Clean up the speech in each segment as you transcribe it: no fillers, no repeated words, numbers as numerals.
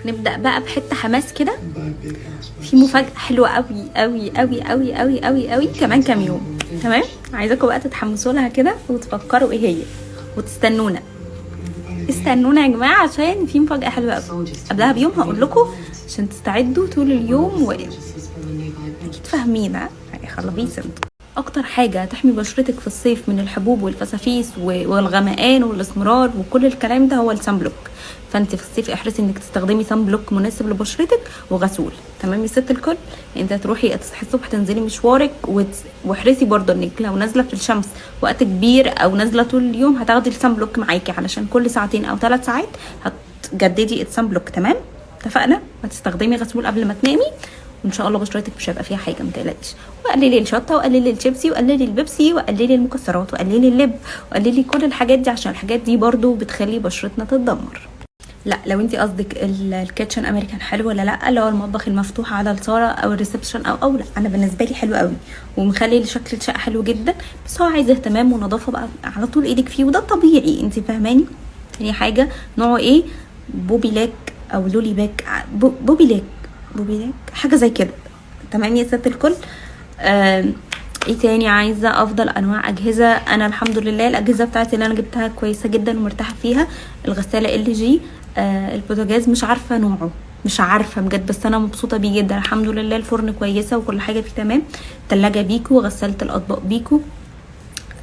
نبدأ بقى بحتة حماس كده. في مفاجأة حلوة قوي قوي قوي قوي قوي قوي قوي كمان كام يوم. تمام، عايزاكم بقى تتحمسوا لها كده وتفكروا ايه هي وتستنونا. استنونا يا جماعة عشان في مفاجأة حلوة قوي. قبلها بيوم هقول لكم عشان تستعدوا طول اليوم اكيد فاهمين. خلبيس انتوا. اكتر حاجه تحمي بشرتك في الصيف من الحبوب والفسافيس والغمقان والاسمرار وكل الكلام ده هو السان بلوك. فانت في الصيف احرصي انك تستخدمي سان بلوك مناسب لبشرتك وغسول. تمام يا ست الكل. انت هتروحي تصحي الصبح تنزلي مشوارك واحرصي برضه انك لو نازله في الشمس وقت كبير او نازله طول اليوم هتاخدي السان بلوك معاكي علشان كل ساعتين او 3 ساعات هتجددي السان بلوك. تمام اتفقنا. هتستخدمي غسول قبل ما تنامي وان شاء الله بشرتك مش هيبقى فيها حاجه، ما تقلقيش. وقللي الشطه وقللي الشيبسي وقللي البيبسي وقللي المكسرات وقللي اللب وقللي كل الحاجات دي عشان الحاجات دي برضو بتخلي بشرتنا تتدمر. لا لو انت قصدك الكيتشن امريكان حلو ولا لا، اللي هو المطبخ المفتوح على الصاله او الريسبشن او لا، انا بالنسبه لي حلو قوي ومخلي شكل الشقه حلو جدا، بس هو عايز اهتمام ونظافه بقى على طول ايدك فيه وده طبيعي. انت فاهماني؟ تاني حاجه نوعه ايه؟ بوبي لاك او لولي باك. بوبي لاك حاجه زي كده. تمام يا ست الكل. ايه تاني؟ عايزه افضل انواع اجهزه. انا الحمد لله الاجهزه بتاعتي اللي انا جبتها كويسه جدا ومرتاحه فيها. الغساله ال جي، البوتاجاز مش عارفه نوعه، مش عارفه بجد، بس انا مبسوطه بيه جدا الحمد لله. الفرن كويسه وكل حاجه فيه تمام. الثلاجه بيكو، غساله الاطباق بيكو.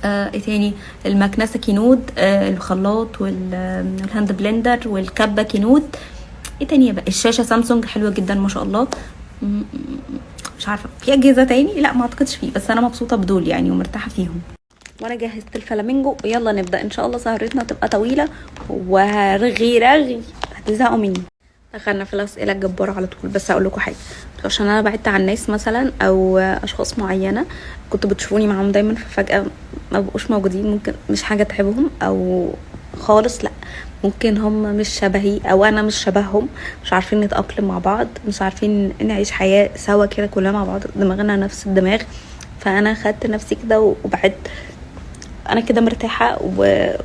ايه تاني؟ المكنسه كينود، الخلاط والهاند بلندر والكبه كينود. ايه تاني بقى؟ الشاشه سامسونج حلوه جدا ما شاء الله. مش عارفه في اجهزه تاني، لا ما اعتقدش فيه، بس انا مبسوطه بدول يعني ومرتاحه فيهم. وانا جهزت الفلامينجو ويلا نبدا ان شاء الله. سهرتنا تبقى طويله ورغي هتزهقوا مني. دخلنا في الاسئله الجباره على طول. بس اقول لكم حاجه، عشان انا بعدت عن الناس مثلا او اشخاص معينه كنتوا بتشوفوني معاهم دايما ففجاه ما بقوش موجودين، ممكن مش حاجه تعبهم او خالص، لا ممكن هم مش شبهي او انا مش شبههم، مش عارفين نتاقلم مع بعض، مش عارفين نعيش حياه سوا كده كلنا مع بعض، دماغنا نفس الدماغ. فانا خدت نفسي كده وبعدت. انا كده مرتاحه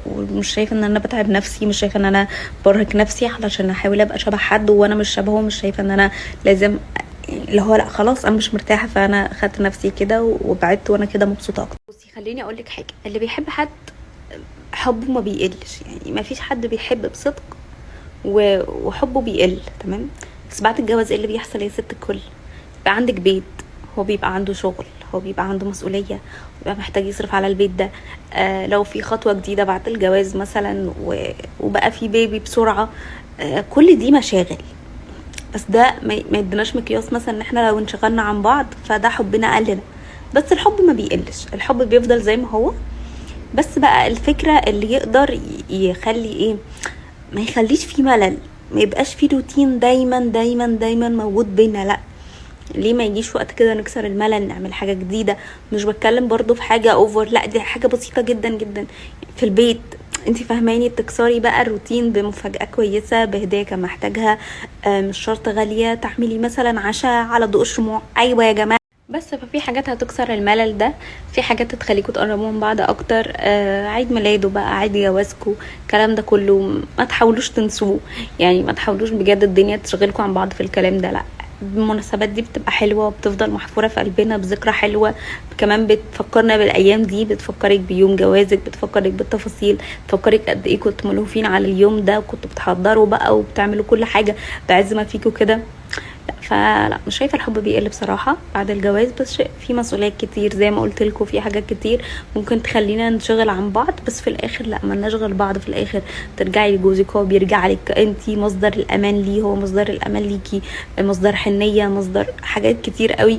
ومش شايفه ان انا بتعب نفسي، مش شايفه ان انا برهق نفسي علشان احاول ابقى شبه حد وانا مش شبهه، مش شايفه ان انا لازم اللي هو لا خلاص انا مش مرتاحه. فانا خدت نفسي كده وبعدت وانا كده مبسوطه اكتر. بصي خليني اقول لك حاجه، اللي بيحب حد حبه ما بيقلش، يعني ما فيش حد بيحب بصدق وحبه بيقل. تمام. بس بعد الجواز ايه اللي بيحصل يا ست الكل؟ بيبقى عندك بيت، هو بيبقى عنده شغل، هو بيبقى عنده مسؤوليه، بيبقى محتاج يصرف على البيت ده. لو في خطوه جديده بعد الجواز مثلا وبقى في بيبي بسرعه، كل دي مشاغل. بس ده ما يدناش مقياس مثلا ان احنا لو انشغلنا عن بعض فده حبنا قلنا. بس الحب ما بيقلش، الحب بيفضل زي ما هو. بس بقى الفكرة اللي يقدر يخلي ايه، ما يخليش فيه ملل، ما يبقاش فيه روتين دايما دايما دايما موجود بينا. لا ليه ما يجيش وقت كده نكسر الملل، نعمل حاجة جديدة. مش بتكلم برضو في حاجة اوفر، لا دي حاجة بسيطة جدا جدا في البيت. انتي فاهماني؟ تكسري بقى الروتين بمفاجأة كويسة، بهدية كان محتاجها، مش شرط غالية. تعملي مثلا عشاء على ضوء الشموع، ايوه يا جماعة. بس ففي حاجات هتكسر الملل ده، في حاجات هتخليكوا تقربوا من بعض اكتر. عيد ميلاده بقى، عيد جوازكوا، الكلام ده كله ما تحاولوش تنسوه، يعني ما تحاولوش بجد الدنيا تشغلكوا عن بعض في الكلام ده. لا المناسبات دي بتبقى حلوه وبتفضل محفوره في قلبنا بذكرى حلوه، كمان بتفكرنا بالايام دي، بتفكرك بيوم جوازك، بتفكرك بالتفاصيل، بتفكرك قد ايه كنتوا ملهوفين على اليوم ده وكنتوا بتحضروا بقى وبتعملوا كل حاجه بعز ما فيكوا كده. فلا مش شايفه الحب بيقل بصراحه بعد الجواز، بس في مسؤوليات كتير زي ما قلت لكم، في حاجات كتير ممكن تخلينا نشغل عن بعض، بس في الاخر لا ما نشغل بعض. في الاخر ترجعي لجوزك، هو بيرجع لك، انتي مصدر الامان ليه، هو مصدر الامان ليكي، مصدر حنيه، مصدر حاجات كتير قوي.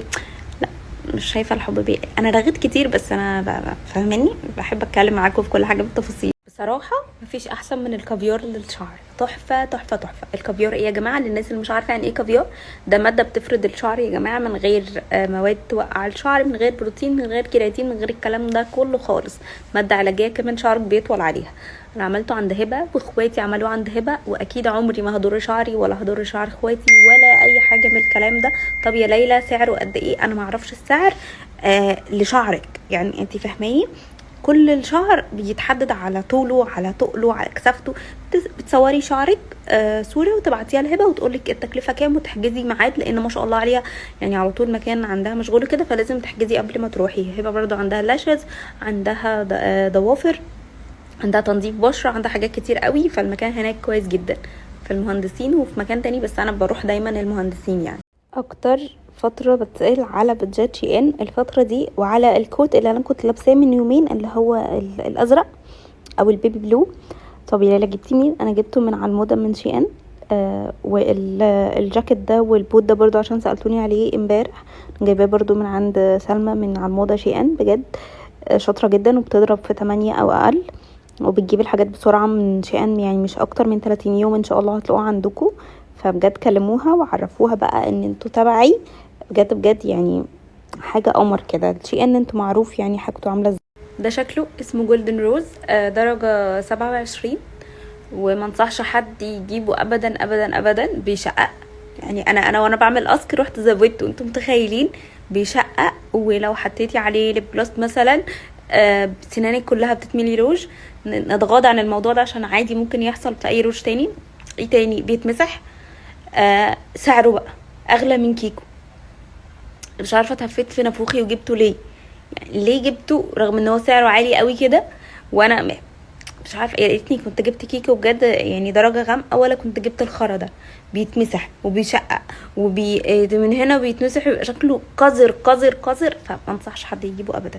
لا مش شايفه الحب بيقل. انا رغيت كتير بس انا فاهماني، بحب اتكلم معاكم في كل حاجه بالتفاصيل. بصراحه مفيش احسن من الكافيار للشعر، تحفه تحفه تحفه. الكافيار ايه يا جماعه؟ للناس اللي مش عارفه يعني ايه كافيار، ده ماده بتفرد الشعر يا جماعه من غير مواد توقع الشعر، من غير بروتين، من غير كيراتين، من غير الكلام ده كله خالص. ماده علاجيه كمان شعرك بيطول عليها. انا عملته عند هبه واخواتي عملوه عند هبه، واكيد عمري ما هضر شعري ولا هضر شعر اخواتي ولا اي حاجه من الكلام ده. طب يا ليلى سعره قد ايه؟ انا ما اعرفش السعر لشعرك، يعني انت فاهماني. كل الشعر بيتحدد على طوله، على تقله، على كثافته. بتصوري شعرك صوره وتبعتيها لهبه وتقولك التكلفه كام وتحجزي ميعاد، لان ما شاء الله عليها يعني على طول مكان عندها مشغول كده، فلازم تحجزي قبل ما تروحي. هبه برضو عندها لاشز، عندها ضوافر، عندها تنظيف بشره، عندها حاجات كتير قوي، فالمكان هناك كويس جدا في المهندسين. وفي مكان تاني بس انا بروح دايما المهندسين. يعني اكتر فتره بتسال على بادجات شي ان الفتره دي، وعلى الكوت اللي انا كنت لابساه من يومين اللي هو الازرق او البيبي بلو. طب يا ليلى جبتي مين؟ انا جبته من على الموضه من شي ان. والجاكيت ده والبوت ده برضو عشان سالتوني عليه امبارح، جايباه برضو من عند سلمى من على الموضه شي ان. بجد شاطره جدا وبتضرب في 8 او اقل، وبتجيب الحاجات بسرعه من شي ان، يعني مش اكتر من 30 يوم ان شاء الله هتلاقوها عندكم. فبجد كلموها وعرفوها بقى ان انتوا تبعي، بجد بجد يعني حاجه قمر كده. شي ان انتوا معروف يعني حاجته عامله ازاي. ده شكله اسمه جولدن روز، درجه 27، وما انصحش حد يجيبه ابدا ابدا ابدا، بيشقق. يعني انا وانا بعمل اسك رحت زودته، انتم متخيلين؟ بيشقق. ولو حطيتي عليه ليب جلوس مثلا سنانك كلها بتتملي روج. نتغاضى عن الموضوع ده عشان عادي ممكن يحصل في اي روج تاني. ايه تاني؟ بيتمسح. سعره بقى اغلى من كيكو. مش عارفه اتهفيت في نافوخي وجبته ليه. يعني ليه جبته رغم ان هو سعره عالي قوي كده؟ وانا مش عارفه، يا ريتني كنت جبت كيكو بجد يعني درجه غامقه، ولا كنت جبت الخرا ده. بيتمسح وبيشقق من هنا بيتمسح، يبقى شكله قذر قذر قذر. فما انصحش حد يجيبه ابدا.